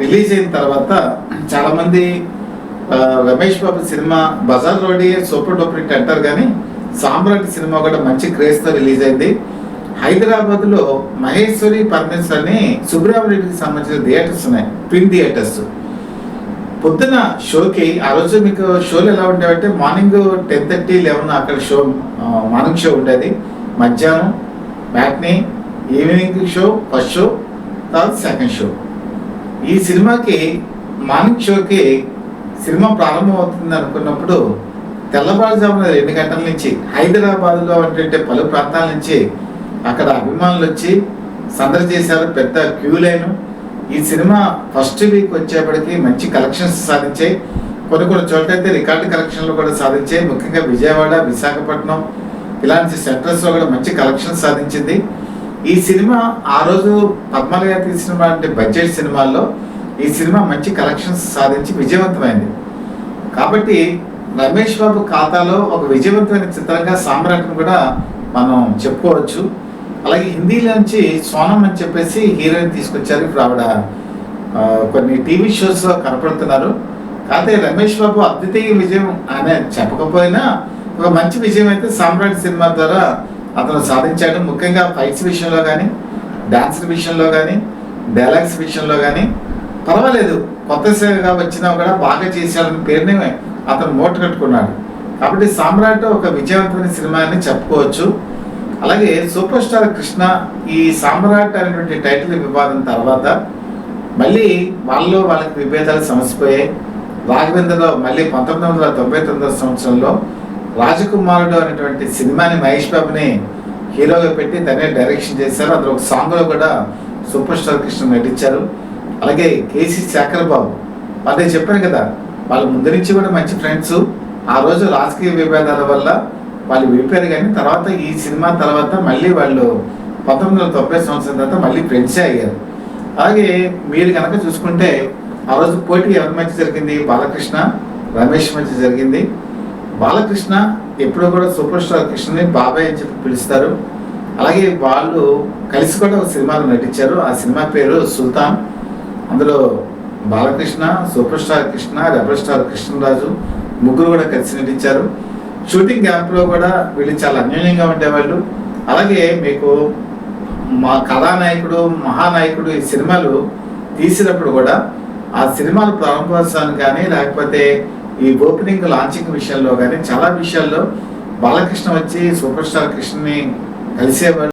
Release అయిన తర్వాత చాలామంది Ramesh Babu cinema Bazaar road super duper hit అంటారు, కానీ సామ్రాట్ సినిమా కూడా మంచి క్రేజ్తో రిలీజ్ అయింది. హైదరాబాద్లో మహేశ్వరి ఫర్నిచర్స్ అని సుబ్రహ్మణ్యుడికి సంబంధించిన థియేటర్స్ ఉన్నాయి, ట్విన్ థియేటర్స్. పొద్దున షోకి ఆ రోజు మీకు షోలు ఎలా ఉండేవంటే మార్నింగ్ 10:30, 11 అక్కడ షో, మార్నింగ్ షో ఉండేది. మధ్యాహ్నం matinee, evening show first show, తర్వాత సెకండ్ షో. ఈ సినిమాకి మార్నింగ్ షోకి సినిమా ప్రారంభం అవుతుంది అనుకున్నప్పుడు తెల్లవారుజామున 2 గంటల నుంచి హైదరాబాద్లో అంటే పలు ప్రాంతాల నుంచి అక్కడ అభిమానులు వచ్చి సందడి చేశారు, పెద్ద క్యూ లైన్. ఈ సినిమా ఫస్ట్ వీక్ వచ్చేప్పటికి మంచి కలెక్షన్స్ సాధించాయి. కొన్ని చోట్ల అయితే రికార్డు కలెక్షన్లు కూడా సాధించాయి. ముఖ్యంగా విజయవాడ, విశాఖపట్నం ఇలాంటి సెంటర్స్లో కూడా మంచి కలెక్షన్స్ సాధించింది. ఈ సినిమా ఆ రోజు పద్మలయ తీసిన అంటే బడ్జెట్ సినిమాల్లో ఈ సినిమా మంచి కలెక్షన్స్ సాధించి విజయవంతమైంది. కాబట్టి రమేష్ బాబు ఖాతాలో ఒక విజయవంతమైన చిత్రంగా సామ్రాట్ని కూడా మనం చెప్పుకోవచ్చు. అలాగే హిందీలో నుంచి సోనం అని చెప్పేసి హీరోయిన్ తీసుకొచ్చారు. ఇప్పుడు ఆవిడ కొన్ని టీవీ షోస్లో కనపడుతున్నారు. కాకపోతే రమేష్ బాబు అద్వితీయ విజయం అనే చెప్పకపోయినా ఒక మంచి విజయం అయితే సామ్రాట్ సినిమా ద్వారా అతను సాధించాడు. ముఖ్యంగా ఫైట్స్ విషయంలో కానీ, డాన్స్ విషయంలో కానీ, డైలాగ్స్ విషయంలో కానీ పర్వాలేదు, కొత్తగా వచ్చినా కూడా బాగా చేశాడని పేరుని అతను మూట కట్టుకున్నాడు. కాబట్టి సామ్రాట్ ఒక విజయవంతమైన సినిమా అని చెప్పుకోవచ్చు. అలాగే సూపర్ స్టార్ కృష్ణ ఈ సామ్రాట్ అనేటువంటి టైటిల్ వివాదం తర్వాత మళ్ళీ వాళ్ళకి విభేదాలు సమసిపోయాయి. రాఘవేంద్రరావు మళ్ళీ 1999 సంవత్సరంలో రాజకుమారుడు అనేటువంటి సినిమాని మహేష్ బాబుని హీరోగా పెట్టి తనే డైరెక్షన్ చేశారు. అందులో ఒక సాంగ్లో కూడా సూపర్ స్టార్ కృష్ణ నటించారు. అలాగే కేసీ శేఖర్ బాబు, అదే చెప్పాను కదా, వాళ్ళ ముందు నుంచి కూడా మంచి ఫ్రెండ్స్. ఆ రోజు రాజకీయ విభేదాల వల్ల వాళ్ళు విడిపోయారు, కానీ తర్వాత ఈ సినిమా తర్వాత మళ్ళీ వాళ్ళు 1990 సంవత్సరం తర్వాత మళ్ళీ ఫ్రెండ్సే అయ్యారు. అలాగే మీరు కనుక చూసుకుంటే ఆ రోజు పోటీ ఎవరి మధ్య జరిగింది? బాలకృష్ణ, రమేష్ మధ్య జరిగింది. బాలకృష్ణ ఎప్పుడూ కూడా సూపర్ స్టార్ కృష్ణని బాబాయ్ అని చెప్పి పిలుస్తారు. అలాగే వాళ్ళు కలిసి కూడా ఒక సినిమాలో నటించారు. ఆ సినిమా పేరు సుల్తాన్. అందులో Balakrishna, super star Krishna, rebel star Krishnaraju ముగ్గురు కూడా కలిసి నటించారు. షూటింగ్ క్యాంప్లో కూడా వీళ్ళు చాలా అన్యోన్యంగా ఉండేవాళ్ళు. అలాగే మీకు మా కథానాయకుడు, మహానాయకుడు ఈ సినిమాలు తీసినప్పుడు కూడా ఆ సినిమాలు ప్రారంభోత్సవాన్ని కానీ లేకపోతే ఈ ఓపెనింగ్ లాంచింగ్ విషయంలో కానీ చాలా విషయాల్లో బాలకృష్ణ వచ్చి సూపర్ స్టార్ కృష్ణని కలిసేవాళ్ళు.